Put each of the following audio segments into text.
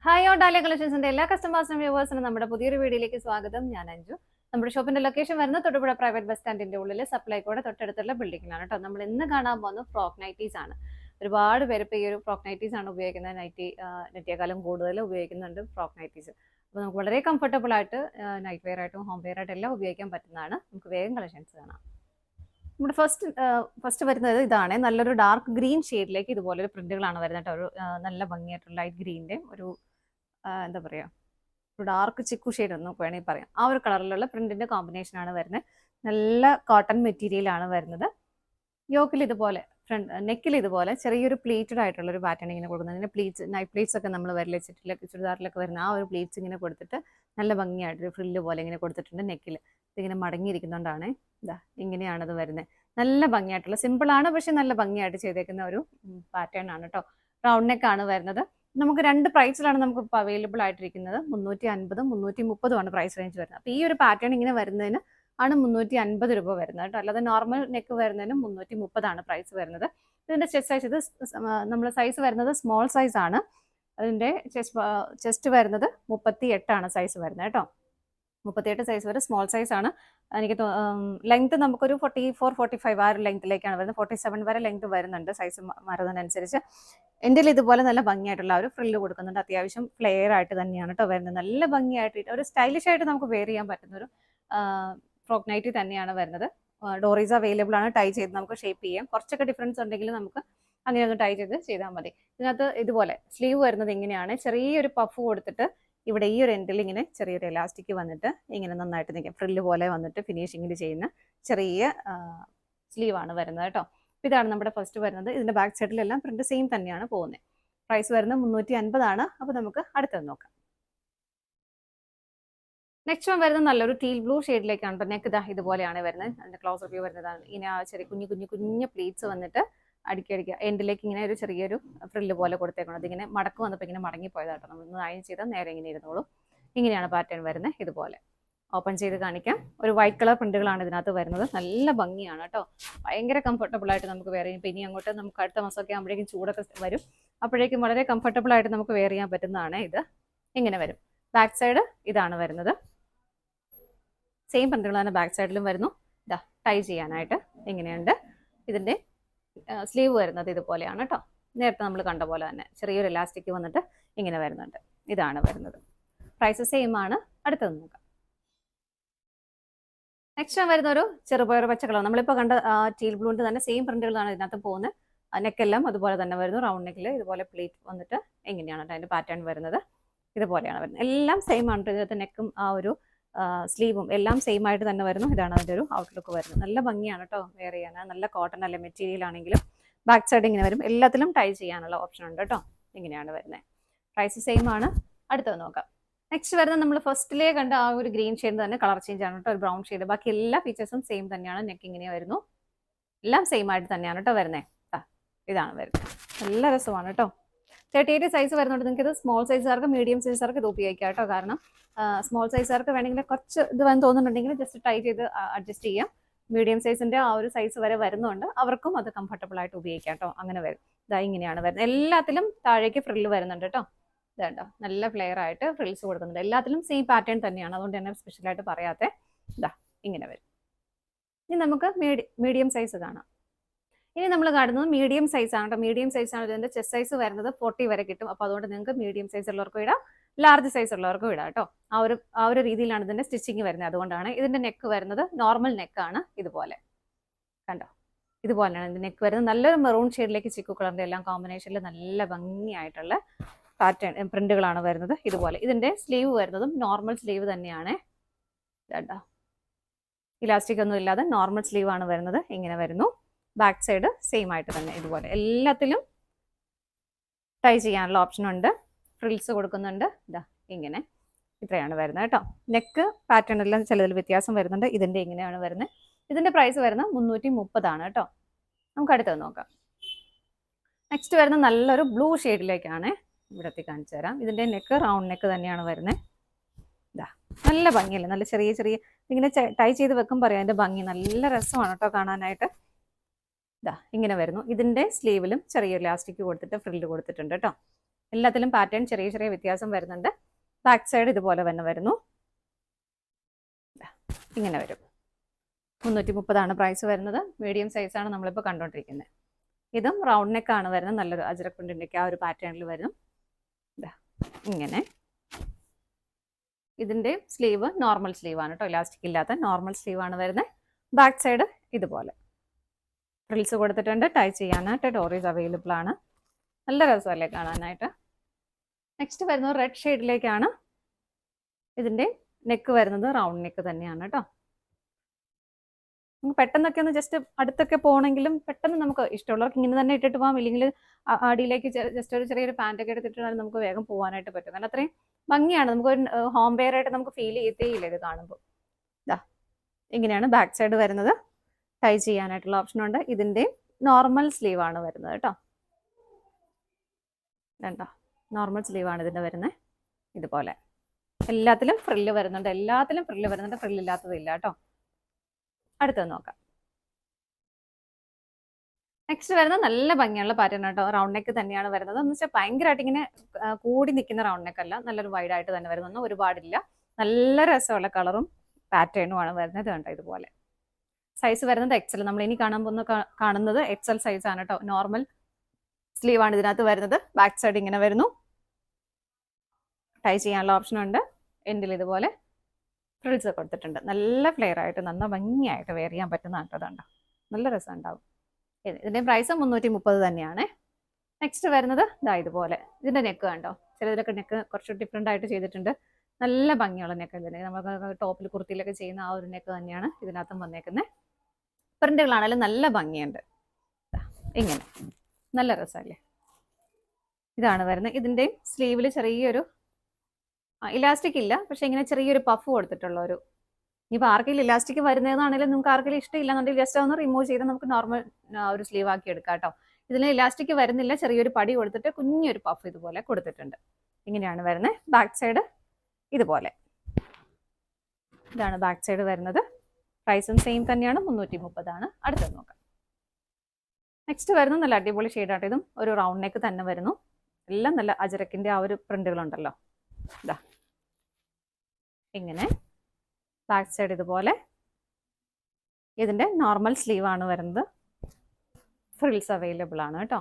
Hi all dahlia കളക്ഷൻസിന്റെ എല്ലാ കസ്റ്റമേഴ്സിനും വ്യൂവേഴ്സിനും നമ്മുടെ പുതിയൊരു വീഡിയോയിലേക്ക് സ്വാഗതം. ഞാൻ അഞ്ജു. നമ്മുടെ ഷോപ്പിന്റെ ലൊക്കേഷൻ വരുന്നത് തൊടുപുഴ പ്രൈവറ്റ് ബസ് സ്റ്റാൻഡിന്റെ ഉള്ളിൽ സപ്ലൈകോടെ തൊട്ടടുത്തുള്ള ബിൽഡിംഗിലാണ് കേട്ടോ. നമ്മൾ ഇന്ന് കാണാൻ പോകുന്നത് ഫ്രോക്ക് നൈറ്റീസ് ആണ്. ഒരുപാട് പേര് ഇപ്പോൾ ഈ ഒരു ഫ്രോക്ക് നൈറ്റീസ് ആണ് ഉപയോഗിക്കുന്നത്. നെറ്റിയേക്കാളും കൂടുതൽ ഉപയോഗിക്കുന്നുണ്ട് ഫ്രോക്ക് നൈറ്റീസ്. അപ്പോൾ നമുക്ക് വളരെ കംഫർട്ടബിൾ ആയിട്ട് നൈറ്റ് വെയർ ആയിട്ടും ഹോം വെയർ ആയിട്ടും എല്ലാം ഉപയോഗിക്കാൻ പറ്റുന്നതാണ്. നമുക്ക് വേഗം കളക്ഷൻസ് കാണാം. നമ്മുടെ ഫസ്റ്റ് വരുന്നത് ഇതാണ്. നല്ലൊരു ഡാർക്ക് ഗ്രീൻ ഷെയ്ഡിലേക്ക് ഇതുപോലെ ഒരു പ്രിന്റുകളാണ് വരുന്നത് കേട്ടോ. ഒരു നല്ല ഭംഗിയായിട്ടുള്ള ലൈറ്റ് ഗ്രീനിന്റെ ഒരു എന്താ പറയുക, ഒരു ഡാർക്ക് ചിക്കു ഷെയ്ഡ് എന്ന് വേണമെങ്കിൽ പറയാം. ആ ഒരു കളറിലുള്ള പ്രിന്റിന്റെ കോമ്പിനേഷൻ ആണ് വരുന്നത്. നല്ല കോട്ടൺ മെറ്റീരിയൽ ആണ് വരുന്നത്. യോക്കിൽ ഇതുപോലെ നെക്കിൽ ഇതുപോലെ ചെറിയൊരു പ്ലീറ്റഡ് ആയിട്ടുള്ള ഒരു പാറ്റേൺ ഇങ്ങനെ കൊടുക്കുന്നത്. ഇതിന്റെ പ്ലീറ്റ്സ് നൈറ്റ് പ്ലീറ്റ്സ് ഒക്കെ നമ്മൾ വരില്ല ചുരിദാറിലൊക്കെ വരുന്ന ആ ഒരു പ്ലീറ്റ്സ് ഇങ്ങനെ കൊടുത്തിട്ട് നല്ല ഭംഗിയായിട്ട് ഒരു ഫ്രില്ല് പോലെ ഇങ്ങനെ കൊടുത്തിട്ടുണ്ട്. നെക്കിൽ ഇതിങ്ങനെ മടങ്ങിയിരിക്കുന്നതുകൊണ്ടാണ് ഇതാ ഇങ്ങനെയാണത് വരുന്നത്. നല്ല ഭംഗിയായിട്ടുള്ള സിമ്പിളാണ്, പക്ഷെ നല്ല ഭംഗിയായിട്ട് ചെയ്തേക്കുന്ന ഒരു പാറ്റേൺ ആണ് കേട്ടോ. റൗണ്ട് നെക്ക് ആണ് വരുന്നത്. നമുക്ക് രണ്ട് പ്രൈസിലാണ് നമുക്ക് ഇപ്പോൾ അവൈലബിൾ ആയിട്ടിരിക്കുന്നത്. 350 330 ആണ് പ്രൈസ് റേഞ്ച് വരുന്നത്. അപ്പോൾ ഈ ഒരു പാറ്റേൺ ഇങ്ങനെ വരുന്നതിന് ആണ് 350 രൂപ വരുന്നത് കേട്ടോ. അല്ലാതെ നോർമൽ നെക്ക് വരുന്നതിന് 330 ആണ് പ്രൈസ് വരുന്നത്. ഇതിന്റെ ചെസ്റ്റ് സൈസ്, ഇത് നമ്മൾ സൈസ് വരുന്നത് സ്മോൾ സൈസ് ആണ്. അതിന്റെ ചെസ്റ്റ് വരുന്നത് 38 ആണ് സൈസ് വരുന്നത് കേട്ടോ. 38 സൈസ് വരെ സ്മോൾ സൈസ് ആണ്. എനിക്ക് ലെങ്ത് നമുക്കൊരു 44 45 ആ ഒരു ലെങ്ത്തിലേക്കാണ് വരുന്നത്. 47 വരെ ലെങ്ത് വരുന്നുണ്ട് സൈസ് മാറുന്നതിനനുസരിച്ച്. എൻ്റെ ഇതുപോലെ നല്ല ഭംഗിയായിട്ടുള്ള ഒരു ഫ്രില്ല് കൊടുക്കുന്നുണ്ട്. അത്യാവശ്യം ഫ്ലെയർ ആയിട്ട് തന്നെയാണ് കേട്ടോ വരുന്നത്. നല്ല ഭംഗിയായിട്ട് ഒരു സ്റ്റൈലിഷ് ആയിട്ട് നമുക്ക് വെയർ ചെയ്യാൻ പറ്റുന്ന ഒരു ഫ്രോക്ക് നൈറ്റി തന്നെയാണ് വരുന്നത്. ഡോറീസ് അവൈലബിൾ ആണ്. ടൈ ചെയ്ത് നമുക്ക് ഷേപ്പ് ചെയ്യാം. കുറച്ചൊക്കെ ഡിഫറൻസ് ഉണ്ടെങ്കിൽ നമുക്ക് അങ്ങനെ ഒന്ന് ടൈ ചെയ്ത് ചെയ്താൽ മതി. ഇതിനകത്ത് ഇതുപോലെ സ്ലീവ് വരുന്നത് ഇങ്ങനെയാണ്. ചെറിയൊരു പഫ് കൊടുത്തിട്ട് ഇവിടെ ഈ ഒരു എൻഡിൽ ഇങ്ങനെ ചെറിയൊരു എലാസ്റ്റിക് വന്നിട്ട് ഇങ്ങനെ നന്നായിട്ട് നിൽക്കും. ഫ്രില്ല് പോലെ വന്നിട്ട് ഫിനിഷിങ്ങിൽ ചെയ്യുന്ന ചെറിയ സ്ലീവാണ് വരുന്നത് കേട്ടോ. ഇതാണ് നമ്മുടെ ഫസ്റ്റ് വരുന്നത്. ഇതിന്റെ ബാക്ക് സൈഡിലെല്ലാം പ്രിന്റ് സെയിം തന്നെയാണ് പോകുന്നത്. പ്രൈസ് വരുന്നത് 350 ആണ്. അപ്പോൾ നമുക്ക് അടുത്തത് നോക്കാം. നെക്സ്റ്റ് വൺ വരുന്നത് നല്ലൊരു ടീൽ ബ്ലൂ ഷെയ്ഡിലേക്കാണ് കേട്ടോ. നെക്ക് ഇതാ ഇതുപോലെയാണ് വരുന്നത്. അതിന്റെ ക്ലോസ് വ്യൂ വരുന്നതാണ്. ഇങ്ങനെ ചെറിയ കുഞ്ഞു പ്ലീറ്റ്സ് വന്നിട്ട് അടുക്കി എൻഡിലേക്ക് ഇങ്ങനെ ഒരു ചെറിയൊരു ഫ്രില്ല് പോലെ കൊടുത്തേക്കണം. അതിങ്ങനെ മടക്ക് വന്നപ്പോൾ ഇങ്ങനെ മടങ്ങിപ്പോയതാട്ടോ. നമ്മൾ അയൺ ചെയ്താൽ നേരെ ഇങ്ങനെ ഇരുന്നോളൂ. ഇങ്ങനെയാണ് പാറ്റേൺ വരുന്നത്. ഇതുപോലെ ഓപ്പൺ ചെയ്ത് കാണിക്കാം. ഒരു വൈറ്റ് കളർ പ്രിന്റുകളാണ് ഇതിനകത്ത് വരുന്നത്. നല്ല ഭംഗിയാണ് കേട്ടോ. ഭയങ്കര കംഫർട്ടബിൾ ആയിട്ട് നമുക്ക് വെയർ ചെയ്യാം. ഇനി അങ്ങോട്ട് നമുക്ക് അടുത്ത മാസമൊക്കെ ആകുമ്പോഴേക്കും ചൂടൊക്കെ വരും. അപ്പോഴേക്കും വളരെ കംഫർട്ടബിൾ ആയിട്ട് നമുക്ക് വെയർ ചെയ്യാൻ പറ്റുന്നതാണ് ഇത്. ഇങ്ങനെ വരും. ബാക്ക് സൈഡ് ഇതാണ് വരുന്നത്. സെയിം പ്രിന്റുകൾ തന്നെ ബാക്ക് സൈഡിലും വരുന്നു. ഇതാ ടൈ ചെയ്യാനായിട്ട് ഇങ്ങനെയുണ്ട്. ഇതിന്റെ സ്ലീവ് വരുന്നത് ഇതുപോലെയാണ് കേട്ടോ. നേരത്തെ നമ്മൾ കണ്ട പോലെ തന്നെ ചെറിയൊരു ഇലാസ്റ്റിക് വന്നിട്ട് ഇങ്ങനെ വരുന്നുണ്ട്. ഇതാണ് വരുന്നത്. പ്രൈസ് സെയിം ആണ്. അടുത്തത് നോക്കാം. നെക്സ്റ്റ് വരുന്ന ഒരു ചെറുപയർ പച്ച കളർ. നമ്മളിപ്പോൾ കണ്ട ടീൽ ബ്ലൂവിന്റെ തന്നെ സെയിം പ്രിന്റുകളാണ് ഇതിനകത്ത് പോകുന്നത്. നെക്കെല്ലാം അതുപോലെ തന്നെ വരുന്നു. റൗണ്ട് നെക്കിൽ ഇതുപോലെ പ്ലീറ്റ് വന്നിട്ട് എങ്ങനെയാണ് അതിന്റെ പാറ്റേൺ വരുന്നത്. ഇതുപോലെയാണ് വരുന്നത്. എല്ലാം സെയിം ആണ്. ഇതിനകത്ത് നെക്കും ആ ഒരു സ്ലീവും എല്ലാം സെയിം ആയിട്ട് തന്നെ വരുന്നു. ഇതാണ് അതിൻ്റെ ഒരു ഔട്ട്ലുക്ക് വരുന്നത്. നല്ല ഭംഗിയാണ് കേട്ടോ വെയർ ചെയ്യാൻ. നല്ല കോട്ടൺ അല്ലെ മെറ്റീരിയൽ ആണെങ്കിലും. ബാക്ക് സൈഡ് ഇങ്ങനെ വരും. എല്ലാത്തിലും ടൈ ചെയ്യാനുള്ള ഓപ്ഷൻ ഉണ്ട് കേട്ടോ. ഇങ്ങനെയാണ് വരുന്നത്. പ്രൈസ് സെയിം ആണ്. അടുത്തത് നോക്കാം. നെക്സ്റ്റ് വരുന്നത് നമ്മൾ ഫസ്റ്റിലേ കണ്ട ആ ഒരു ഗ്രീൻ ഷെയ്ഡ് തന്നെ കളർ ചേഞ്ച് ആണ് കേട്ടോ. ഒരു ബ്രൗൺ ഷെയ്ഡ്. ബാക്കി എല്ലാ ഫീച്ചേഴ്സും സെയിം തന്നെയാണ്. നെക്ക് ഇങ്ങനെ വരുന്നു. എല്ലാം സെയിം ആയിട്ട് തന്നെയാണ് കേട്ടോ വരുന്നത്. ഇതാണ് വരുന്നത്. നല്ല രസമാണ് കേട്ടോ. 38 സൈസ് വരുന്നുണ്ട്. നിങ്ങൾക്ക് ഇത് സ്മോൾ സൈസുകാർക്ക് മീഡിയം സൈസുകാർക്ക് ഇത് ഉപയോഗിക്കാം കേട്ടോ. കാരണം സ്മോൾ സൈസുകാർക്ക് വേണമെങ്കിൽ കുറച്ച് ഇത് വന്ന് തോന്നുന്നുണ്ടെങ്കിൽ ജസ്റ്റ് ടൈ ചെയ്ത് അഡ്ജസ്റ്റ് ചെയ്യാം. മീഡിയം സൈസിന്റെ ആ ഒരു സൈസ് വരെ വരുന്നുണ്ട്. അവർക്കും അത് കംഫർട്ടബിൾ ആയിട്ട് ഉപയോഗിക്കാം കേട്ടോ. അങ്ങനെ വരും. ഇതാ ഇങ്ങനെയാണ് വരുന്നത്. എല്ലാത്തിലും താഴേക്ക് ഫ്രില്ല് വരുന്നുണ്ട് കേട്ടോ. ഇതുണ്ടോ നല്ല ഫ്ലെയർ ആയിട്ട് ഫ്രിൽസ് കൊടുക്കുന്നുണ്ട്. എല്ലാത്തിലും സെയിം പാറ്റേൺ തന്നെയാണ്. അതുകൊണ്ട് തന്നെ സ്പെഷ്യലായിട്ട് പറയാത്തെ. ഇതാ ഇങ്ങനെ വരും. ഇനി നമുക്ക് മീഡിയം സൈസ് കാണാം. ഇനി നമ്മൾ കാണുന്നത് മീഡിയം സൈസ് ആണ് കേട്ടോ. മീഡിയം സൈസ് ആണ്. ഇതിന്റെ ചെസ്റ്റ് സൈസ് വരുന്നത് 40 വരെ കിട്ടും. അപ്പോൾ അതുകൊണ്ട് നിങ്ങൾക്ക് മീഡിയം സൈസ് ഉള്ളവർക്കും ഇടാം, ലാർജ് സൈസ് ഉള്ളവർക്കും ഇടാം കേട്ടോ. ആ ഒരു രീതിയിലാണ് ഇതിന്റെ സ്റ്റിച്ചിങ് വരുന്നത്. അതുകൊണ്ടാണ് ഇതിന്റെ നെക്ക് വരുന്നത് നോർമൽ നെക്കാണ്. ഇതുപോലെ കണ്ടോ. ഇതുപോലെയാണ് ഇതിന്റെ നെക്ക് വരുന്നത്. നല്ലൊരു മെറൂൺ ഷെയ്ഡിലേക്ക് ചിക്കു കളറിന്റെ എല്ലാം കോമ്പിനേഷനിൽ നല്ല ഭംഗിയായിട്ടുള്ള പാറ്റേൺ പ്രിന്റുകളാണ് വരുന്നത്. ഇതുപോലെ ഇതിന്റെ സ്ലീവ് വരുന്നതും നോർമൽ സ്ലീവ് തന്നെയാണ് കേട്ടോ. ഇലാസ്റ്റിക് ഒന്നും ഇല്ലാതെ നോർമൽ സ്ലീവ് ആണ് വരുന്നത്. ഇങ്ങനെ വരുന്നു. ബാക്ക് സൈഡ് സെയിം ആയിട്ട് തന്നെ ഇതുപോലെ എല്ലാത്തിലും ടൈ ചെയ്യാനുള്ള ഓപ്ഷൻ ഉണ്ട്. ഫ്രിൽസ് കൊടുക്കുന്നുണ്ട്. ഇതാ ഇങ്ങനെ ഇത്രയാണ് വരുന്നത് കേട്ടോ. നെക്ക് പാറ്റേൺ എല്ലാം ചിലതിൽ വ്യത്യാസം വരുന്നുണ്ട്. ഇതിന്റെ ഇങ്ങനെയാണ് വരുന്നത്. ഇതിന്റെ പ്രൈസ് വരുന്നത് 330 ആണ് കേട്ടോ. നമുക്ക് അടുത്തത് നോക്കാം. നെക്സ്റ്റ് വരുന്ന നല്ലൊരു ബ്ലൂ ഷെയ്ഡിലേക്കാണ്. ഇവിടത്തെ കാണിച്ചു തരാം. ഇതിന്റെ നെക്ക് റൗണ്ട് നെക്ക് തന്നെയാണ് വരുന്നത്. ഇതാ നല്ല ഭംഗിയല്ലേ. നല്ല ചെറിയ ഇങ്ങനെ ടൈ ചെയ്ത് വെക്കും പറയാം. അതിന്റെ ഭംഗി നല്ല രസമാണ് കേട്ടോ കാണാനായിട്ട്. ഇതാ ഇങ്ങനെ വരുന്നു. ഇതിന്റെ സ്ലീവിലും ചെറിയ ഇലാസ്റ്റിക് കൊടുത്തിട്ട് ഫ്രില്ല് കൊടുത്തിട്ടുണ്ട് കേട്ടോ. എല്ലാത്തിലും പാറ്റേൺ ചെറിയ ചെറിയ വ്യത്യാസം വരുന്നുണ്ട്. ബാക്ക് സൈഡ് ഇതുപോലെ തന്നെ വരുന്നു. ഇങ്ങനെ വരും. 330 പ്രൈസ് വരുന്നത്. മീഡിയം സൈസാണ് നമ്മളിപ്പോൾ കണ്ടുകൊണ്ടിരിക്കുന്നത്. ഇതും റൗണ്ട് നെക്കാണ് വരുന്നത്. നല്ലൊരു അജ്രക് പ്രിന്റിൻ്റെ ആ ഒരു പാറ്റേണിൽ വരും. ഇങ്ങനെ. ഇതിൻ്റെ സ്ലീവ് നോർമൽ സ്ലീവാണ് കേട്ടോ, ഇലാസ്റ്റിക് ഇല്ലാത്ത നോർമൽ സ്ലീവാണ് വരുന്നത്. ബാക്ക് സൈഡ് ഇതുപോലെ ഫ്രിൽസ് കൊടുത്തിട്ടുണ്ട്. ടൈ ചെയ്യാനായിട്ട് ഡോറീസ് അവൈലബിൾ ആണ്. നല്ല രസമല്ലേ കാണാനായിട്ട്. നെക്സ്റ്റ് വരുന്നത് റെഡ് ഷെയ്ഡിലേക്കാണ്. ഇതിൻ്റെ നെക്ക് വരുന്നത് റൗണ്ട് നെക്ക് തന്നെയാണ് കേട്ടോ. നമുക്ക് പെട്ടെന്നൊക്കെ ഒന്ന് ജസ്റ്റ് അടുത്തൊക്കെ പോകണമെങ്കിലും പെട്ടെന്ന് നമുക്ക് ഇഷ്ടമുള്ളവർക്ക് ഇങ്ങനെ തന്നെ ഇട്ടിട്ട് പോകാം. ഇല്ലെങ്കിൽ അടിയിലേക്ക് ജസ്റ്റ് ഒരു ചെറിയൊരു പാൻറ്റൊക്കെ എടുത്തിട്ടാണ് നമുക്ക് വേഗം പോകാനായിട്ട് പറ്റും. കാരണം അത്രയും ഭംഗിയാണ്. നമുക്കൊരു ഹോം വെയർ ആയിട്ട് നമുക്ക് ഫീൽ ചെയ്യത്തേയില്ല ഇത് കാണുമ്പോൾ. ഇതാ ഇങ്ങനെയാണ് ബാക്ക് സൈഡ് വരുന്നത്. ടൈ ചെയ്യാനായിട്ടുള്ള ഓപ്ഷൻ ഉണ്ട്. ഇതിൻ്റെ നോർമൽ സ്ലീവ് ആണ് വരുന്നത് കേട്ടോ. വേണ്ട, നോർമൽ സ്ലീവാണ് ഇതിൻ്റെ വരുന്നത്. ഇതുപോലെ എല്ലാത്തിലും ഫ്രില്ല് വരുന്നുണ്ട്. ഫ്രില്ലില്ലാത്തതില്ല കേട്ടോ. അടുത്തത് നോക്കാം. നെക്സ്റ്റ് വരുന്നത് നല്ല ഭംഗിയുള്ള പാറ്റേൺ കേട്ടോ. റൗണ്ട് നെക്ക് തന്നെയാണ് വരുന്നത്. എന്ന് വെച്ചാൽ ഭയങ്കരമായിട്ട് ഇങ്ങനെ കൂടി നിൽക്കുന്ന റൗണ്ട് നെക്ക് അല്ല, നല്ലൊരു വൈഡ് ആയിട്ട് തന്നെ വരുന്നൊന്നും ഒരുപാടില്ല. നല്ല രസമുള്ള കളറും പാറ്റേണുമാണ് വരുന്നത് കണ്ടോ. ഇതുപോലെ സൈസ് വരുന്നത് എക്സൽ. നമ്മൾ ഇനി കാണുന്നത് എക്സൽ സൈസ് ആണ് കേട്ടോ. നോർമൽ സ്ലീവ് ആണ് ഇതിനകത്ത് വരുന്നത്. ബാക്ക് സൈഡ് ഇങ്ങനെ വരുന്നു. ടൈ ചെയ്യാനുള്ള ഓപ്ഷൻ ഉണ്ട്. എൻഡിൽ ഇതുപോലെ ഫ്രിൽസ് കൊടുത്തിട്ടുണ്ട്. നല്ല ഫ്ലെയർ ആയിട്ട് നല്ല ഭംഗിയായിട്ട് വെയർ ചെയ്യാൻ പറ്റുന്ന കേട്ടോ. നല്ല രസം ഉണ്ടാവും. ഇതിൻ്റെ പ്രൈസ് 330 തന്നെയാണ്. നെക്സ്റ്റ് വരുന്നത് ഇതാ ഇതുപോലെ. ഇതിൻ്റെ നെക്ക് കണ്ടോ. ചിലതിലൊക്കെ നെക്ക് കുറച്ച് ഡിഫറെൻ്റ് ആയിട്ട് ചെയ്തിട്ടുണ്ട്. നല്ല ഭംഗിയുള്ള നെക്ക് തന്നെ. നമുക്ക് ടോപ്പിൽ കുർത്തിയിലൊക്കെ ചെയ്യുന്ന ആ ഒരു നെക്ക് തന്നെയാണ് ഇതിനകത്തും വന്നേക്കുന്നത്. പ്രിന്റുകളാണെങ്കിലും നല്ല ഭംഗിയുണ്ട്. ഇങ്ങനെ നല്ല രസമല്ലേ. ഇതാണ് വരുന്നത്. ഇതിൻ്റെ സ്ലീവിൽ ചെറിയൊരു ഇലാസ്റ്റിക് ഇല്ല, പക്ഷെ ഇങ്ങനെ ചെറിയൊരു പഫ് കൊടുത്തിട്ടുള്ള ഒരു. ഇനിയിപ്പോൾ ആർക്കെങ്കിലും ഇലാസ്റ്റിക് വരുന്നതാണെങ്കിലും നിങ്ങൾക്ക് ആർക്കെങ്കിലും ഇഷ്ടമില്ല എന്നുണ്ടെങ്കിൽ ജസ്റ്റ് ഒന്ന് റിമൂവ് ചെയ്ത് നമുക്ക് നോർമൽ ഒരു സ്ലീവ് ആക്കി എടുക്കാം കേട്ടോ. ഇതിന് ഇലാസ്റ്റിക് വരുന്നില്ല. ചെറിയൊരു പടി കൊടുത്തിട്ട് കുഞ്ഞൊരു പഫ് ഇതുപോലെ കൊടുത്തിട്ടുണ്ട്. ഇങ്ങനെയാണ് വരുന്നത്. ബാക്ക് സൈഡ് ഇതുപോലെ. ഇതാണ് ബാക്ക് സൈഡ് വരുന്നത്. പ്രൈസും സെയിം തന്നെയാണ്. 330 അടുത്തത് നോക്കാം. നെക്സ്റ്റ് വരുന്നത് നല്ല അടിപൊളി ഷെയ്ഡായിട്ട്. ഇതും ഒരു റൗണ്ട് നെക്ക് തന്നെ വരുന്നു. എല്ലാം നല്ല അജരക്കിൻ്റെ ആ ഒരു പ്രിന്റുകളുണ്ടല്ലോ. ഇതാ ഇങ്ങനെ. ബാക്ക് സൈഡ് ഇതുപോലെ. ഇതിൻ്റെ നോർമൽ സ്ലീവ് ആണ് വരുന്നത്. ഫ്രിൽസ് അവൈലബിൾ ആണ് കേട്ടോ.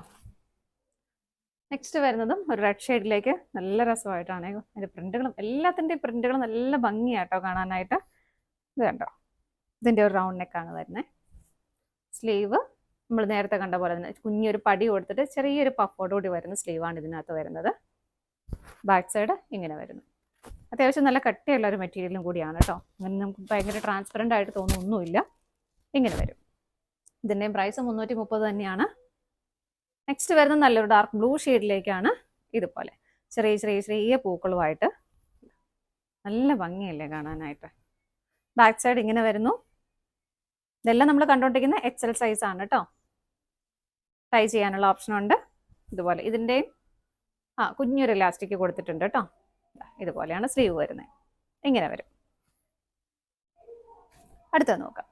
നെക്സ്റ്റ് വരുന്നതും ഒരു റെഡ് ഷെയ്ഡിലേക്ക് നല്ല രസമായിട്ടാണ്. അതിൻ്റെ പ്രിന്റുകളും എല്ലാത്തിൻ്റെയും പ്രിന്റുകളും നല്ല ഭംഗിയാട്ടോ കാണാനായിട്ട്. ഇത് കണ്ടോ. ഇതിൻ്റെ ഒരു റൗണ്ട് നെക്കാണ് വരുന്നത്. സ്ലീവ് നമ്മൾ നേരത്തെ കണ്ട പോലെ തന്നെ കുഞ്ഞൊരു പടി കൊടുത്തിട്ട് ചെറിയൊരു പഫോടുകൂടി വരുന്ന സ്ലീവാണ് ഇതിനകത്ത് വരുന്നത്. ബാക്ക് സൈഡ് ഇങ്ങനെ വരുന്നു. അത്യാവശ്യം നല്ല കട്ടിയുള്ള ഒരു മെറ്റീരിയലും കൂടിയാണ് കേട്ടോ. അങ്ങനെ നമുക്ക് ഭയങ്കര ട്രാൻസ്പെറൻ്റ് ആയിട്ട് തോന്നുന്നൊന്നുമില്ല. ഇങ്ങനെ വരും. ഇതിൻ്റെയും പ്രൈസ് 330 തന്നെയാണ്. നെക്സ്റ്റ് വരുന്നത് നല്ലൊരു ഡാർക്ക് ബ്ലൂ ഷെയ്ഡിലേക്കാണ്. ഇതുപോലെ ചെറിയ ചെറിയ ചെറിയ പൂക്കളുമായിട്ട് നല്ല ഭംഗിയല്ലേ കാണാനായിട്ട്. ബാക്ക് സൈഡ് ഇങ്ങനെ വരുന്നു. ഇതെല്ലാം നമ്മൾ കണ്ടുകൊണ്ടിരിക്കുന്ന എക്സൽ സൈസ് ആണ് കേട്ടോ. ടൈ ചെയ്യാനുള്ള ഓപ്ഷൻ ഉണ്ട്. ഇതുപോലെ ഇതിൻ്റെയും കുഞ്ഞൊരു ഇലാസ്റ്റിക് കൊടുത്തിട്ടുണ്ട് കേട്ടോ. ഇതുപോലെയാണ് സ്ലീവ് വരുന്നത്. ഇങ്ങനെ വരും. അടുത്തത് നോക്കാം.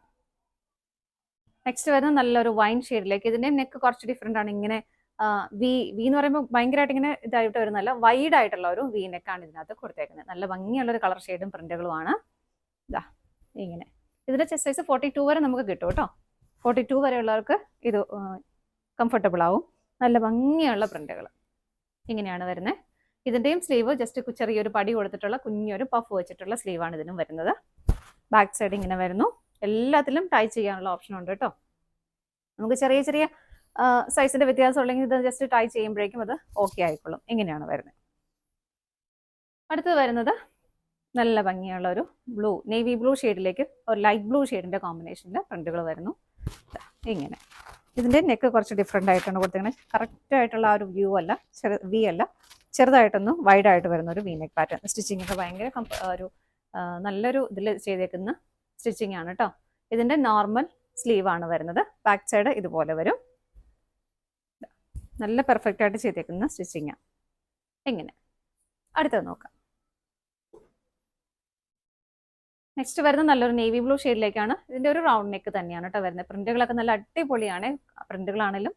നെക്സ്റ്റ് വരുന്നത് നല്ലൊരു വൈൻ ഷെയ്ഡിലേക്ക്. ഇതിൻ്റെ നെക്ക് കുറച്ച് ഡിഫറെൻ്റ് ആണ്. ഇങ്ങനെ വി എന്ന് പറയുമ്പോൾ ഭയങ്കരമായിട്ട് ഇങ്ങനെ ഇതായിട്ട് വരുന്നല്ല, വൈഡ് ആയിട്ടുള്ള ഒരു വി നെക്കാണ് ഇതിനകത്ത് കൊടുത്തേക്കുന്നത്. നല്ല ഭംഗിയുള്ളൊരു കളർ ഷെയ്ഡും പ്രിന്റുകളുമാണ്. ഇതാ ഇങ്ങനെ. ഇതിൻ്റെ ചെസ്റ്റ് സൈസ് 42 വരെ നമുക്ക് കിട്ടും കേട്ടോ. 42 വരെയുള്ളവർക്ക് ഇത് കംഫർട്ടബിൾ ആവും. നല്ല ഭംഗിയുള്ള പ്രിന്റുകൾ ഇങ്ങനെയാണ് വരുന്നത്. ഇതിൻ്റെയും സ്ലീവ് ജസ്റ്റ് ചെറിയൊരു പടി കൊടുത്തിട്ടുള്ള കുഞ്ഞൊരു പഫ് വെച്ചിട്ടുള്ള സ്ലീവാണ് ഇതിനും വരുന്നത്. ബാക്ക് സൈഡ് ഇങ്ങനെ വരുന്നു. എല്ലാത്തിലും ടൈ ചെയ്യാനുള്ള ഓപ്ഷൻ ഉണ്ട് കേട്ടോ. നമുക്ക് ചെറിയ ചെറിയ സൈസിൻ്റെ വ്യത്യാസം ഉണ്ടെങ്കിൽ ഇത് ജസ്റ്റ് ടൈ ചെയ്യുമ്പോഴേക്കും അത് ഓക്കെ ആയിക്കൊള്ളും. ഇങ്ങനെയാണ് വരുന്നത്. അടുത്തത് വരുന്നത് നല്ല ഭംഗിയുള്ള ഒരു ബ്ലൂ, നേവി ബ്ലൂ ഷെയ്ഡിലേക്ക് ഒരു ലൈറ്റ് ബ്ലൂ ഷെയ്ഡിൻ്റെ കോമ്പിനേഷനിൽ പ്രിന്റുകൾ വരുന്നു. ഇങ്ങനെ. ഇതിൻ്റെ നെക്ക് കുറച്ച് ഡിഫറെൻ്റ് ആയിട്ടാണ് കൊടുത്തിരിക്കുന്നത്. കറക്റ്റായിട്ടുള്ള ആ ഒരു വ്യൂ അല്ല, വി അല്ല, ചെറുതായിട്ടൊന്ന് വൈഡായിട്ട് വരുന്ന ഒരു വി നെക്ക് പാറ്റേൺ. സ്റ്റിച്ചിങ് ഒക്കെ ഭയങ്കര ഒരു നല്ലൊരു ഇതിൽ ചെയ്തേക്കുന്ന സ്റ്റിച്ചിങ് ആണ് കേട്ടോ. ഇതിൻ്റെ നോർമൽ സ്ലീവ് ആണ് വരുന്നത്. ബാക്ക് സൈഡ് ഇതുപോലെ വരും. നല്ല പെർഫെക്റ്റ് ആയിട്ട് ചെയ്തേക്കുന്ന സ്റ്റിച്ചിങ്ങാണ്. എങ്ങനെ അടുത്തത് നോക്കാം. നെക്സ്റ്റ് വരുന്നത് നല്ലൊരു നേവി ബ്ലൂ ഷെയ്ഡിലേക്കാണ്. ഇതിൻ്റെ ഒരു റൗണ്ട് നെക്ക് തന്നെയാണ് കേട്ടോ വരുന്നത്. പ്രിന്റുകളൊക്കെ നല്ല അടിപൊളിയാണ്. പ്രിന്റുകളാണെങ്കിലും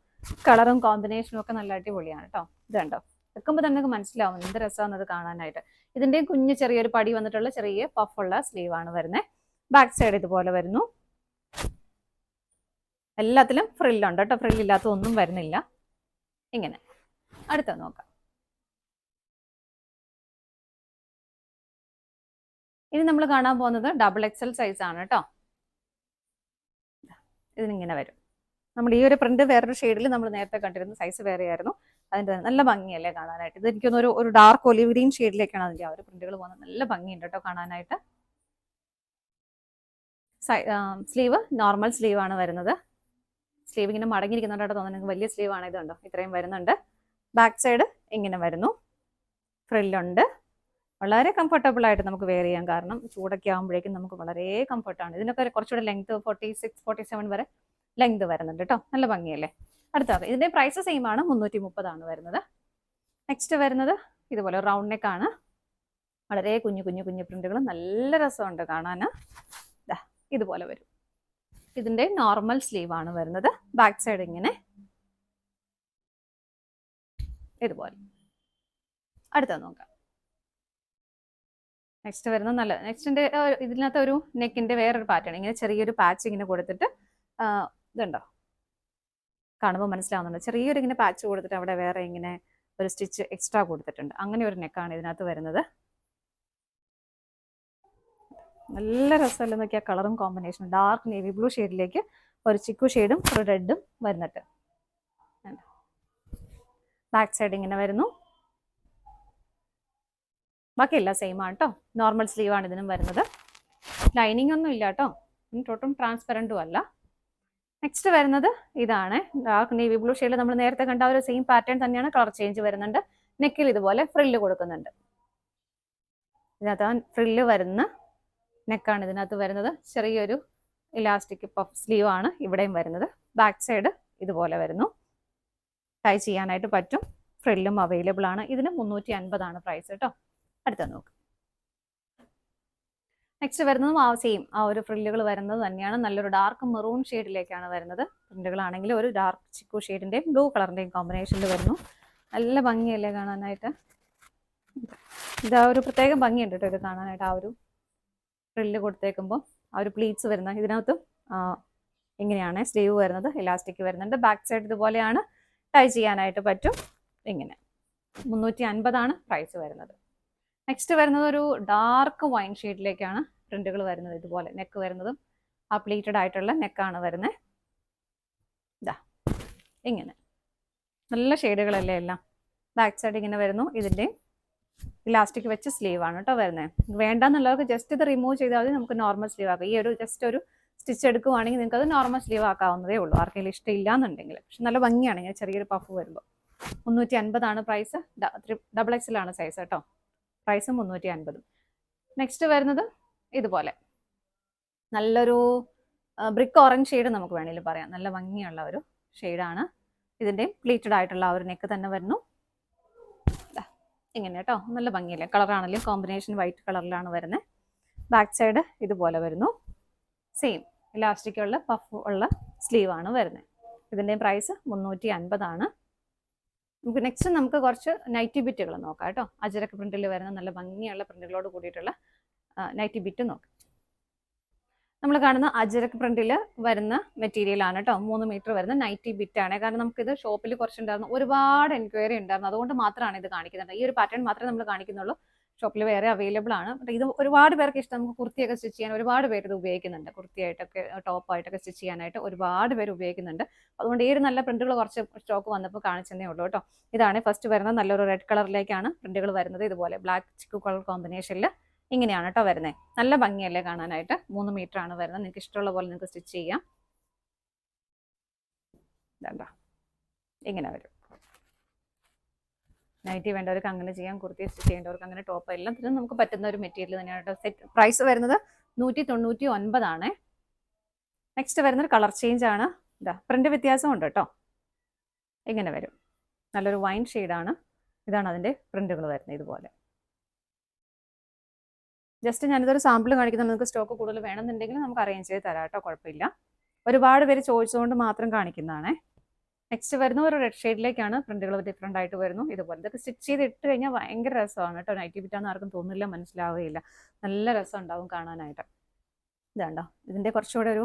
കളറും കോമ്പിനേഷനും ഒക്കെ നല്ല അടിപൊളിയാണ് കേട്ടോ. ഇത് കണ്ടോ, വെക്കുമ്പോൾ തന്നെ നമുക്ക് മനസ്സിലാവും എന്ത് രസമാണെന്നത് കാണാനായിട്ട്. ഇതിന്റെയും കുഞ്ഞ് ചെറിയൊരു പടി വന്നിട്ടുള്ള ചെറിയ പഫുള്ള സ്ലീവ് ആണ് വരുന്നത്. ബാക്ക് സൈഡ് ഇതുപോലെ വരുന്നു. എല്ലാത്തിലും ഫ്രില്ലുണ്ട് കേട്ടോ, ഫ്രില്ലില്ലാത്ത ഒന്നും വരുന്നില്ല. ഇങ്ങനെ അടുത്ത നോക്കാം. ഇനി നമ്മൾ കാണാൻ പോകുന്നത് ഡബിൾ എക്സൽ സൈസ് ആണ് കേട്ടോ. ഇതിനിങ്ങനെ വരും. നമ്മൾ ഈ ഒരു പ്രിന്റ് വേറൊരു ഷെയ്ഡിൽ നമ്മൾ നേരത്തെ കണ്ടിരുന്ന സൈസ് വേറെ ആയിരുന്നു. അതിന്റെ നല്ല ഭംഗിയല്ലേ കാണാനായിട്ട്. ഇത് എനിക്കൊന്ന് ഒരു ഡാർക്ക് ഒലിവ് ഗ്രീൻ ഷെയ്ഡിലേക്കാണ് അതിന്റെ ആ ഒരു പ്രിന്റുകൾ പോകുന്നത്. നല്ല ഭംഗിയുണ്ട് കേട്ടോ കാണാനായിട്ട്. സ്ലീവ് നോർമൽ സ്ലീവ് ആണ് വരുന്നത്. സ്ലീവ് ഇങ്ങനെ മടങ്ങിയിരിക്കുന്നുണ്ടായിട്ട് തോന്നുന്നു വലിയ സ്ലീവ് ആണ്. ഇതുണ്ടോ ഇത്രയും വരുന്നുണ്ട്. ബാക്ക് സൈഡ് ഇങ്ങനെ വരുന്നു. ഫ്രില്ലുണ്ട്. വളരെ കംഫർട്ടബിൾ ആയിട്ട് നമുക്ക് വെയർ ചെയ്യാം. കാരണം ചൂടൊക്കെ ആകുമ്പോഴേക്കും നമുക്ക് വളരെ കംഫർട്ടാണ്. ഇതിനൊക്കെ കുറച്ചുകൂടെ ലെങ്ത് 46, 47 വരെ ലെങ്ത് വരുന്നുണ്ട് കേട്ടോ. നല്ല ഭംഗിയല്ലേ. അടുത്തത് ഇതിന്റെ പ്രൈസ് സെയിം ആണ്, 330 ആണ് വരുന്നത്. നെക്സ്റ്റ് വരുന്നത് ഇതുപോലെ റൗണ്ട് നെക്ക് ആണ്. വളരെ കുഞ്ഞു കുഞ്ഞു കുഞ്ഞു പ്രിന്റുകൾ, നല്ല രസമുണ്ട് കാണാൻ. ഇതുപോലെ വരും. ഇതിന്റെ നോർമൽ സ്ലീവ് ആണ് വരുന്നത്. ബാക്ക് സൈഡ് ഇങ്ങനെ ഇതുപോലെ. അടുത്തത് നോക്കാം. നെക്സ്റ്റ് വരുന്നത് നല്ല നെക്സ്റ്റിന്റെ ഇതിനകത്ത് ഒരു നെക്കിന്റെ വേറൊരു പാറ്റേൺ, ഇങ്ങനെ ചെറിയൊരു പാച്ച് ഇങ്ങനെ കൊടുത്തിട്ട് ഇതുണ്ടോ കാണുമ്പോൾ മനസ്സിലാവുന്നുണ്ട്. ചെറിയൊരു ഇങ്ങനെ പാച്ച് കൊടുത്തിട്ട് അവിടെ വേറെ ഇങ്ങനെ ഒരു സ്റ്റിച്ച് എക്സ്ട്രാ കൊടുത്തിട്ടുണ്ട്. അങ്ങനെ ഒരു നെക്കാണ് ഇതിനകത്ത് വരുന്നത്. നല്ല രസമല്ലേ നോക്കിയാൽ കളറും കോമ്പിനേഷനും. ഡാർക്ക് നേവി ബ്ലൂ ഷെയ്ഡിലേക്ക് ഒരു ചിക്കു ഷെയ്ഡും ഒരു റെഡും വരുന്നിട്ട്. ബാക്ക് സൈഡ് ഇങ്ങനെ വരുന്നു. ബാക്കിയെല്ലാം സെയിം ആണ് കേട്ടോ. നോർമൽ സ്ലീവ് ആണ് ഇതിനും വരുന്നത്. ലൈനിങ് ഒന്നും ഇല്ല കേട്ടോ. ഒട്ടും ട്രാൻസ്പെറൻറ്റും അല്ല. നെക്സ്റ്റ് വരുന്നത് ഇതാണ്. ഡാർക്ക് നേവി ബ്ലൂ ഷെയ്ഡിൽ നമ്മൾ നേരത്തെ കണ്ട ഒരു സെയിം പാറ്റേൺ തന്നെയാണ്. കളർ ചേഞ്ച് വരുന്നുണ്ട്. നെക്കിൽ ഇതുപോലെ ഫ്രില്ല് കൊടുക്കുന്നുണ്ട്. ഇതിനകത്ത് ഫ്രില്ല് വരുന്ന നെക്കാണ് ഇതിനകത്ത് വരുന്നത്. ചെറിയൊരു ഇലാസ്റ്റിക് പഫ് സ്ലീവ് ആണ് ഇവിടെയും വരുന്നത്. ബാക്ക് സൈഡ് ഇതുപോലെ വരുന്നു. ടൈ ചെയ്യാനായിട്ട് പറ്റും. ഫ്രില്ലും അവൈലബിൾ ആണ്. ഇതിന് 350 ആണ് പ്രൈസ് കേട്ടോ. അടുത്ത നോക്ക്. നെക്സ്റ്റ് വരുന്നതും സെയിം ആ ഒരു ഫ്രില്ലുകൾ വരുന്നത് തന്നെയാണ്. നല്ലൊരു ഡാർക്ക് മെറൂൺ ഷെയ്ഡിലേക്കാണ് വരുന്നത്. പ്രിന്റുകളാണെങ്കിൽ ഒരു ഡാർക്ക് ചിക്കു ഷെയ്ഡിന്റെയും ബ്ലൂ കളറിന്റെയും കോമ്പിനേഷനിൽ വരുന്നു. നല്ല ഭംഗിയല്ലേ കാണാനായിട്ട്. ഇതാ ഒരു പ്രത്യേക ഭംഗിയുണ്ട് കേട്ടോ ഇത് കാണാനായിട്ട്. ആ ഒരു ഫ്രില്ല് കൊടുത്തേക്കുമ്പോൾ ആ ഒരു പ്ലീറ്റ്സ് വരുന്ന ഇതിനകത്തും ഇങ്ങനെയാണ് സ്ലീവ് വരുന്നത്. ഇലാസ്റ്റിക് വരുന്നുണ്ട്. ബാക്ക് സൈഡ് ഇതുപോലെയാണ്. ടൈ ചെയ്യാനായിട്ട് പറ്റും. ഇങ്ങനെ 350 ആണ് പ്രൈസ് വരുന്നത്. നെക്സ്റ്റ് വരുന്നത് ഒരു ഡാർക്ക് വൈൻ ഷെയ്ഡിലേക്കാണ് പ്രിന്റുകൾ വരുന്നത്. ഇതുപോലെ നെക്ക് വരുന്നതും ആ പ്ലീറ്റഡ് ആയിട്ടുള്ള നെക്കാണ് വരുന്നത്. ഇതാ ഇങ്ങനെ നല്ല ഷെയ്ഡുകളല്ലേ എല്ലാം. ബാക്ക് സൈഡ് ഇങ്ങനെ വരുന്നു. ഇതിൻ്റെ ഇലാസ്റ്റിക് വെച്ച് സ്ലീവ് ആണ് കേട്ടോ വരുന്നത്. വേണ്ടെന്നുള്ളവർക്ക് ജസ്റ്റ് ഇത് റിമൂവ് ചെയ്താൽ മതി. നമുക്ക് നോർമൽ സ്ലീവ് ആക്കാം. ഈ ഒരു ജസ്റ്റ് ഒരു സ്റ്റിച്ച് എടുക്കുവാണെങ്കിൽ നിങ്ങൾക്ക് അത് നോർമൽ സ്ലീവ് ആക്കാവുന്നതേ ഉള്ളൂ, ആർക്കെങ്കിലും ഇഷ്ടമില്ല എന്നുണ്ടെങ്കിൽ. പക്ഷെ നല്ല ഭംഗിയാണ് ഇങ്ങനെ ചെറിയൊരു പഫ് വരുമ്പോൾ. 350 ആണ് പ്രൈസ്. ഡബിൾ എക്സൽ ആണ് സൈസ് കേട്ടോ. പ്രൈസ് 350. നെക്സ്റ്റ് വരുന്നത് ഇതുപോലെ നല്ലൊരു ബ്രിക്ക് ഓറഞ്ച് ഷെയ്ഡ് നമുക്ക് വേണമെങ്കിൽ പറയാം. നല്ല ഭംഗിയുള്ള ഒരു ഷെയ്ഡാണ്. ഇതിൻ്റെ പ്ലീറ്റഡ് ആയിട്ടുള്ള ആ ഒരു നെക്ക് തന്നെ വരുന്നു. ഇങ്ങനെ കേട്ടോ. നല്ല ഭംഗിയല്ലേ. കളറാണെങ്കിലും കോമ്പിനേഷൻ വൈറ്റ് കളറിലാണ് വരുന്നത്. ബാക്ക് സൈഡ് ഇതുപോലെ വരുന്നു. സെയിം ഇലാസ്റ്റിക് ഉള്ള പഫ് ഉള്ള സ്ലീവ് ആണ് വരുന്നത്. ഇതിൻ്റെ പ്രൈസ് 350 ആണ്. നമുക്ക് കുറച്ച് നൈറ്റി ബിറ്റുകൾ നോക്കാം കേട്ടോ. അജരക്ക് പ്രിന്റിൽ വരുന്ന നല്ല ഭംഗിയുള്ള പ്രിന്റുകളോട് കൂടിയിട്ടുള്ള നൈറ്റി ബിറ്റ് നോക്കാം. നമ്മൾ കാണുന്ന അജരക്ക് പ്രിന്റിൽ വരുന്ന മെറ്റീരിയൽ ആണ് കേട്ടോ. 3 മീറ്റർ വരുന്ന നൈറ്റി ബിറ്റ് ആണ്. കാരണം നമുക്കിത് ഷോപ്പിൽ കുറച്ചുണ്ടായിരുന്നു, ഒരുപാട് എൻക്വയറി ഉണ്ടായിരുന്നു. അതുകൊണ്ട് മാത്രമാണ് ഇത് കാണിക്കുന്നത്. ഈ ഒരു പാറ്റേൺ മാത്രമേ നമ്മൾ കാണിക്കുന്നുള്ളൂ. ഷോപ്പിൽ വേറെ അവൈലബിൾ ആണ്. ഇത് ഒരുപാട് പേർക്ക് ഇഷ്ടം. നമുക്ക് കുർത്തിയൊക്കെ സ്റ്റിച്ച് ചെയ്യാൻ ഒരുപാട് പേര് ഇത് ഉപയോഗിക്കുന്നുണ്ട്. കുർത്തിയായിട്ടൊക്കെ ടോപ്പായിട്ടൊക്കെ സ്റ്റിച്ച് ചെയ്യാനായിട്ട് ഒരുപാട് പേര് ഉപയോഗിക്കുന്നുണ്ട്. അതുകൊണ്ട് ഈ ഒരു നല്ല പ്രിന്റുകൾ കുറച്ച് സ്റ്റോക്ക് വന്നപ്പോൾ കാണിച്ചതേ ഉള്ളൂ കേട്ടോ. ഇതാണ് ഫസ്റ്റ് വരുന്നത്. നല്ലൊരു റെഡ് കളറിലേക്കാണ് പ്രിന്റുകൾ വരുന്നത്. ഇതുപോലെ ബ്ലാക്ക് ചിക്കു കളർ കോമ്പിനേഷനിൽ ഇങ്ങനെയാണ് കേട്ടോ വരുന്നത്. നല്ല ഭംഗിയല്ലേ കാണാനായിട്ട്. 3 മീറ്റർ ആണ് വരുന്നത്. നിങ്ങൾക്ക് ഇഷ്ടമുള്ള പോലെ നിങ്ങൾക്ക് സ്റ്റിച്ച് ചെയ്യാം. ഇതാ ഇങ്ങനെ വരും. നൈറ്റി വേണ്ടവർക്ക് അങ്ങനെ ചെയ്യാം. കുർത്തി സ്റ്റിച്ച് ചെയ്യേണ്ടവർക്ക് അങ്ങനെ ടോപ്പ് എല്ലാം ഇതിന് നമുക്ക് പറ്റുന്ന ഒരു മെറ്റീരിയൽ തന്നെയാണ് കേട്ടോ. സെറ്റ് പ്രൈസ് വരുന്നത് 199 ആണ്. നെക്സ്റ്റ് വരുന്നത് കളർ ചേഞ്ച് ആണ്. ഇതാ പ്രിന്റ് വ്യത്യാസമുണ്ട് കേട്ടോ. ഇങ്ങനെ വരും. നല്ലൊരു വൈൻ ഷെയ്ഡാണ്. ഇതാണ് അതിൻ്റെ പ്രിന്റുകൾ വരുന്നത്. ഇതുപോലെ ജസ്റ്റ് ഞാനിതൊരു സാമ്പിൾ കാണിക്കുന്നത്. നിങ്ങൾക്ക് സ്റ്റോക്ക് കൂടുതൽ വേണമെന്നുണ്ടെങ്കിൽ നമുക്ക് അറേഞ്ച് ചെയ്ത് തരാം കേട്ടോ. കുഴപ്പമില്ല. ഒരുപാട് പേര് ചോദിച്ചുകൊണ്ട് മാത്രം കാണിക്കുന്നതാണേ. നെക്സ്റ്റ് വരുന്ന ഒരു റെഡ് ഷെയ്ഡിലേക്കാണ് പ്രിന്റുകൾ ഡിഫറെൻ്റ് ആയിട്ട് വരുന്നു. ഇതുപോലെ ഇതൊക്കെ സ്റ്റിച്ച് ചെയ്ത് ഇട്ട് കഴിഞ്ഞാൽ ഭയങ്കര രസമാണ് കേട്ടോ. നൈറ്റി ബിറ്റാന്ന് ആർക്കും തോന്നില്ല, മനസ്സിലാവുകയില്ല. നല്ല രസം ഉണ്ടാവും കാണാനായിട്ട്. ഇതാണ്ടോ, ഇതിൻ്റെ കുറച്ചുകൂടെ ഒരു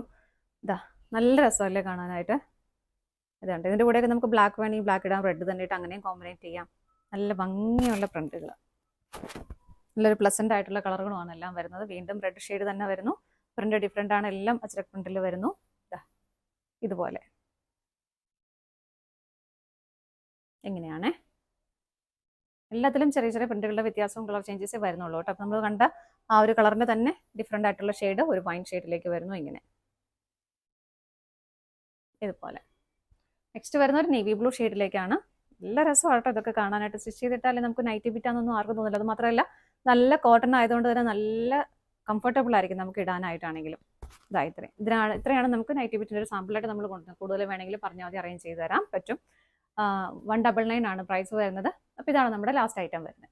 നല്ല രസമല്ലേ കാണാനായിട്ട്. ഇതുണ്ട്, ഇതിൻ്റെ കൂടെയൊക്കെ നമുക്ക് ബ്ലാക്ക് വേണമെങ്കിൽ ബ്ലാക്ക് ഇടാം, റെഡ് തന്നെ ഇട്ട് അങ്ങനെയും കോമ്പിനേറ്റ് ചെയ്യാം. നല്ല ഭംഗിയുള്ള പ്രിന്റുകൾ, നല്ലൊരു പ്ലസന്റ് ആയിട്ടുള്ള കളറുകളുമാണ് എല്ലാം വരുന്നത്. വീണ്ടും റെഡ് ഷെയ്ഡ് തന്നെ വരുന്നു. പ്രിന്റ് ഡിഫറെൻ്റ് ആണ്, എല്ലാം അച്ചടക്ക പ്രിന്റിൽ വരുന്നു. ഇതുപോലെ എങ്ങനെയാണ് എല്ലാത്തിലും ചെറിയ ചെറിയ പ്രിന്റുകളുടെ വ്യത്യാസവും കളർ ചേഞ്ചസേ വരുന്നുള്ളൂ കേട്ടോ. അപ്പം നമ്മൾ കണ്ട ആ ഒരു കളറിന്റെ തന്നെ ഡിഫറെൻ്റ് ആയിട്ടുള്ള ഷെയ്ഡ് ഒരു വൈൻ ഷെയ്ഡിലേക്ക് വരുന്നു. ഇങ്ങനെ ഇതുപോലെ നെക്സ്റ്റ് വരുന്ന ഒരു നേവി ബ്ലൂ ഷെയ്ഡിലേക്കാണ്. നല്ല രസമാണ് കേട്ടോ ഇതൊക്കെ കാണാനായിട്ട്. സ്റ്റിച്ച് ചെയ്തിട്ടാലേ നമുക്ക് നൈറ്റി ബിറ്റാന്നൊന്നും ആർക്കും തോന്നില്ല. അത് മാത്രമല്ല നല്ല കോട്ടൺ ആയതുകൊണ്ട് തന്നെ നല്ല കംഫർട്ടബിൾ ആയിരിക്കും നമുക്ക് ഇടാനായിട്ടാണെങ്കിലും. ഇത്രയാണ് നമുക്ക് നൈറ്റി ബിറ്റിൻ്റെ ഒരു സാമ്പിളായിട്ട് നമ്മൾ കൊണ്ടുവന്നത്. കൂടുതൽ വേണമെങ്കിൽ പറഞ്ഞാൽ മതി, അറേഞ്ച് ചെയ്ത് തരാൻ പറ്റും. 199 ആണ് പ്രൈസ് വരുന്നത്. അപ്പോൾ ഇതാണ് നമ്മുടെ ലാസ്റ്റ് ഐറ്റം വരുന്നത്.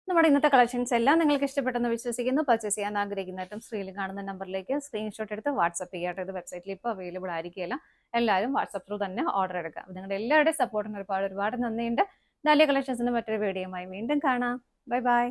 നമ്മുടെ ഇന്നത്തെ കളക്ഷൻസ് എല്ലാം നിങ്ങൾക്ക് ഇഷ്ടപ്പെട്ടെന്ന് വിശ്വസിക്കുന്നു. പർച്ചേസ് ചെയ്യാൻ ആഗ്രഹിക്കുന്നതായിട്ടും സ്ക്രീനിൽ കാണുന്ന നമ്പറിലേക്ക് സ്ക്രീൻഷോട്ട് എടുത്ത് വാട്സപ്പ് ചെയ്യട്ടെ. ഇത് വെബ്സൈറ്റിൽ ഇപ്പോൾ അവൈലബിൾ ആയിരിക്കില്ല. എല്ലാവരും വാട്സപ്പ് ത്രൂ തന്നെ ഓർഡർ എടുക്കാം. നിങ്ങളുടെ എല്ലാവരുടെയും സപ്പോർട്ടിന് ഒരുപാട് നന്ദിയുണ്ട്. ഡാലിയ കളക്ഷൻസിന്റെ മറ്റൊരു വീഡിയോയുമായി വീണ്ടും കാണാം. Bye bye.